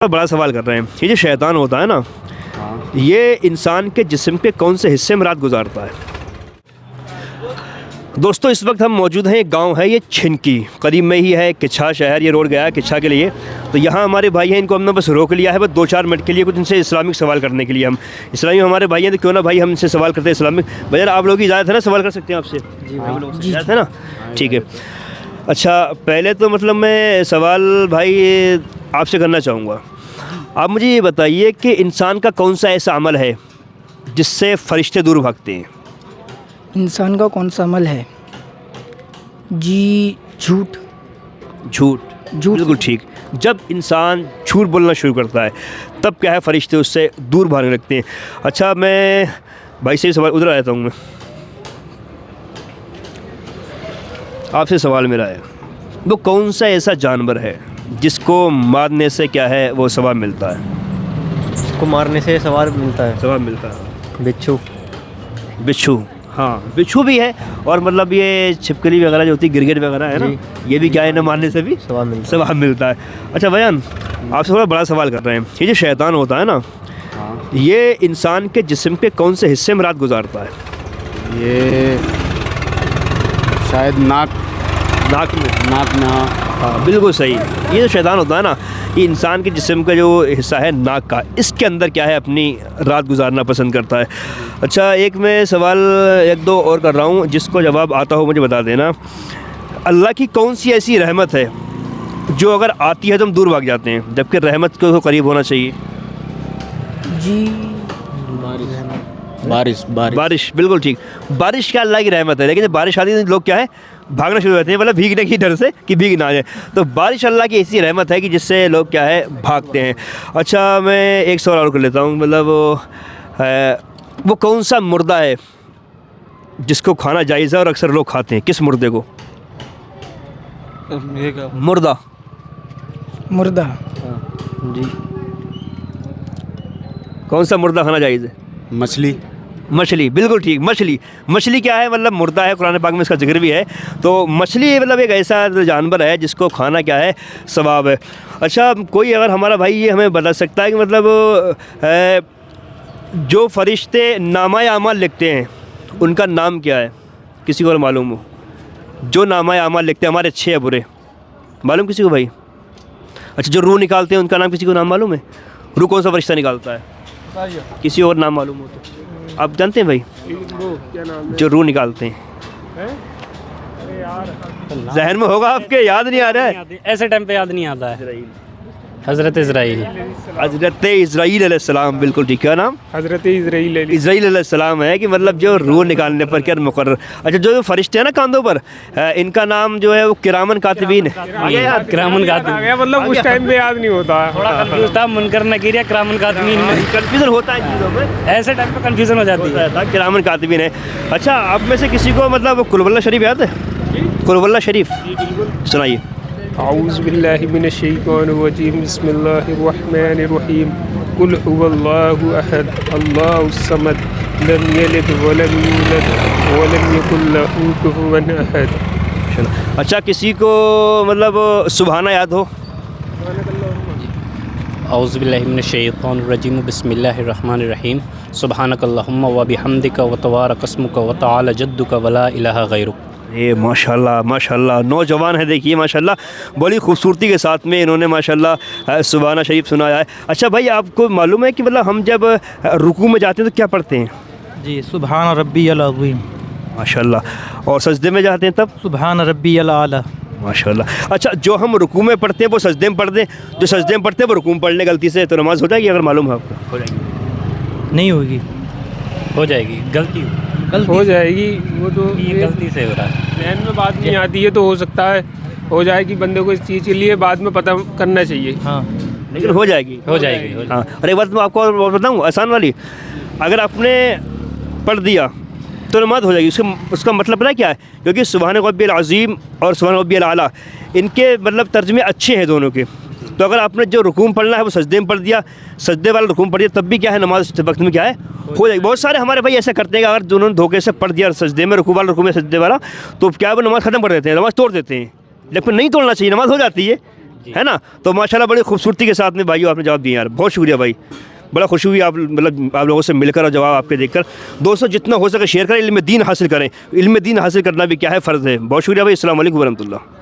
बड़ा सवाल कर रहे हैं। ये जो शैतान होता है ना, ये इंसान के जिस्म के कौन से हिस्से में रात गुजारता है? दोस्तों, इस वक्त हम मौजूद हैं, एक गांव है ये छिनकी, करीब में ही है किच्छा शहर। ये रोड गया है किच्छा के लिए। तो यहाँ हमारे भाई हैं, इनको हमने बस रोक लिया है बस 2-4 मिनट के लिए, कुछ इनसे इस्लामिक सवाल करने के लिए। हम इस्लामी हमारे भाई हैं तो क्यों ना भाई हम इनसे सवाल करते हैं इस्लामिक। भैया आप लोग की इजाज़त है ना, सवाल कर सकते हैं आपसे? जी इजाज़त है ना, ठीक है। अच्छा, पहले तो मतलब मैं सवाल भाई आपसे करना चाहूँगा। आप मुझे ये बताइए कि इंसान का कौन सा ऐसा अमल है जिससे फरिश्ते दूर भागते हैं? इंसान का कौन सा अमल है? जी, झूठ। झूठ बिल्कुल ठीक। जब इंसान झूठ बोलना शुरू करता है तब क्या है, फरिश्ते उससे दूर भागने लगते हैं। अच्छा, मैं भाई से सवाल उधर आया हूँ। मैं आपसे सवाल मेरा है, वो कौन सा ऐसा जानवर है जिसको मारने से क्या है वो सवाब मिलता है? इसको मारने से सवाब मिलता है। सवाब मिलता है। बिच्छू। बिच्छू, हाँ बिच्छू भी है। और मतलब ये छिपकली वगैरह जो होती है, गिरगिट वगैरह है ना, ये भी क्या है ना, मारने से भी सवाब मिलता है। अच्छा बयान, आपसे थोड़ा बड़ा सवाल कर रहे हैं। ये जो शैतान होता है ना, ये इंसान के जिस्म के कौन से हिस्से में रात गुजारता है? ये शायद नाक में। हाँ बिल्कुल सही। ये जो शैतान होता है ना, ये इंसान के जिस्म का जो हिस्सा है नाक का, इसके अंदर क्या है अपनी रात गुजारना पसंद करता है। अच्छा, एक मैं सवाल 1-2 और कर रहा हूँ, जिसको जवाब आता हो मुझे बता देना। अल्लाह की कौन सी ऐसी रहमत है जो अगर आती है तो हम दूर भाग जाते हैं, जबकि रहमत को करीब होना चाहिए? जी, बारिश बिल्कुल ठीक। बारिश क्या अल्लाह की रहमत है, लेकिन जब बारिश आती है तो लोग क्या है, भागना शुरू करते हैं, मतलब भीगने की डर से कि भीग ना जाए। तो बारिश अल्लाह की ऐसी रहमत है कि जिससे लोग क्या है, भागते हैं। अच्छा, मैं एक सवाल और कर लेता हूँ। मतलब वो कौन सा मुर्दा है जिसको खाना जायज़ है और अक्सर लोग खाते हैं? किस मुर्दे को? मुर्दा। जी। कौन सा मुर्दा खाना जायज़ है? मछली बिल्कुल ठीक। मछली क्या है, मतलब मुर्दा है, कुरान पाक में इसका जिक्र भी है। तो मछली मतलब एक ऐसा जानवर है जिसको खाना क्या है, सवाब है। अच्छा, कोई अगर हमारा भाई ये हमें बता सकता है कि मतलब जो फरिश्ते नामा आमाल लिखते हैं उनका नाम क्या है? किसी को मालूम हो? जो नामा आमाल लिखते हैं, हमारे अच्छे या बुरे, मालूम किसी को भाई? अच्छा, जो रूह निकालते हैं उनका नाम किसी को नाम मालूम है? रूह कौन सा फरिश्ता निकालता है? किसी और नाम मालूम हो तो आप जानते हैं भाई? क्या नाम है? जो रूह निकालते हैं, जहन में होगा आपके, याद नहीं आ रहा है? ऐसे टाइम पे याद नहीं आता है। हज़रत इज़राइल अलैहिस्सलाम, बिल्कुल ठीक। क्या नाम? हज़रत इज़राइल अलैहिस्सलाम है कि मतलब जो रूह निकालने पर क्या मुकर्रर। अच्छा, जो फरिश्ते हैं ना कांधों पर, इनका नाम जो है वो किरामन कातिबीन है। किरामन कातिबीन, मतलब उस टाइम पे याद नहीं होता है। थोड़ा कंफ्यूज था, मुनकर नकीर किरामन कातिबीन में कन्फ्यूजन होता है चीज़ों में, ऐसे टाइम पे कंफ्यूजन हो जाती है। किरामन कातिबीन है। अच्छा, आप में से किसी को मतलब कुलवल्लाह शरीफ याद है? कुलवल्लाह शरीफ सुनाइए। औज़ु बिल्लाहि मिनश शैतानिर रजीम, बिस्मिल्लाहिर रहमानिर रहीम, कुल हुवल्लाहु अहद, अल्लाहुस समद, लम यलिद व लम यूलद व लम यकुल लहू कुफुवन अहद। अच्छा, किसी को मतलब सुभाना याद हो? औज़ु बिल्लाहि मिनश शैतानिर रजीम, बिस्मिल्लाहिर रहमानिर रहीम, सुब्हानकल्लाहुम्मा व बिहम्दिका व तबारक अस्मुका व तआला जद्दुका व ला इलाहा गैरुक। ये माशाल्लाह नौजवान है, देखिए माशाल्लाह बड़ी खूबसूरती के साथ में इन्होंने माशाल्लाह सुभाना शरीफ सुनाया है। अच्छा भाई, आपको मालूम है कि मतलब हम जब रुकू में जाते हैं तो क्या पढ़ते हैं? जी, सुभान रब्बियल अज़ीम। माशाल्लाह। और सजदे में जाते हैं तब? सुभान रब्बियल आला। माशाल्लाह। अच्छा, जो हम रुकू में पढ़ते हैं वो सजदे में पढ़ दें, जो सजदे में पढ़ते हैं वो रुकू में पढ़ लें गलती से, तो नमाज़ हो जाएगी? अगर मालूम है आपको? हो जाएगी? नहीं होगी। हो जाएगी, गलती हो जाएगी। वो तो ये गलती से हो रहा है, ध्यान में बात नहीं आती है, तो हो सकता है हो जाएगी। बंदे को इस चीज़ के लिए बाद में पता करना चाहिए। हाँ, लेकिन हो जाएगी। हाँ, अरे एक बात मैं आपको और बताऊँ आसान वाली। अगर आपने पढ़ दिया तो नमाज हो जाएगी। उसका मतलब पता है क्या है? क्योंकि सुभान रब्बियल अज़ीम और सुभान रब्बियल आला, इनके मतलब तर्जमे अच्छे हैं दोनों के। तो अगर आपने जो रुकू में पढ़ना है वो सजदे में पढ़ दिया, सजदे वाला रुकू में पढ़ दिया, तब भी क्या है, नमाज वक्त में क्या है, हो जाएगी। बहुत सारे हमारे भाई ऐसा करते हैं कि अगर दोनों धोखे से पढ़ दिया सजदे में, रुकू वाला रुकू में सजदे वाला, तो क्या है वो नमाज़ ख़त्म कर देते हैं, नमाज़ तोड़ देते हैं। लेकिन नहीं तोड़ना चाहिए, नमाज़ हो जाती है। है ना। तो माशाल्लाह बड़ी खूबसूरती के साथ में भाइयों आपने जवाब दिए यार, बहुत शुक्रिया भाई, बड़ा खुशी हुई आप मतलब आप लोगों से मिलकर और जवाब आपके देखकर। दोस्तों जितना हो सके शेयर करें, इल्म दीन हासिल करें, इल्म दीन हासिल करना भी क्या है फ़र्ज़ है। बहुत शुक्रिया भाई, अस्सलाम वालेकुम वरहमतुल्लाह।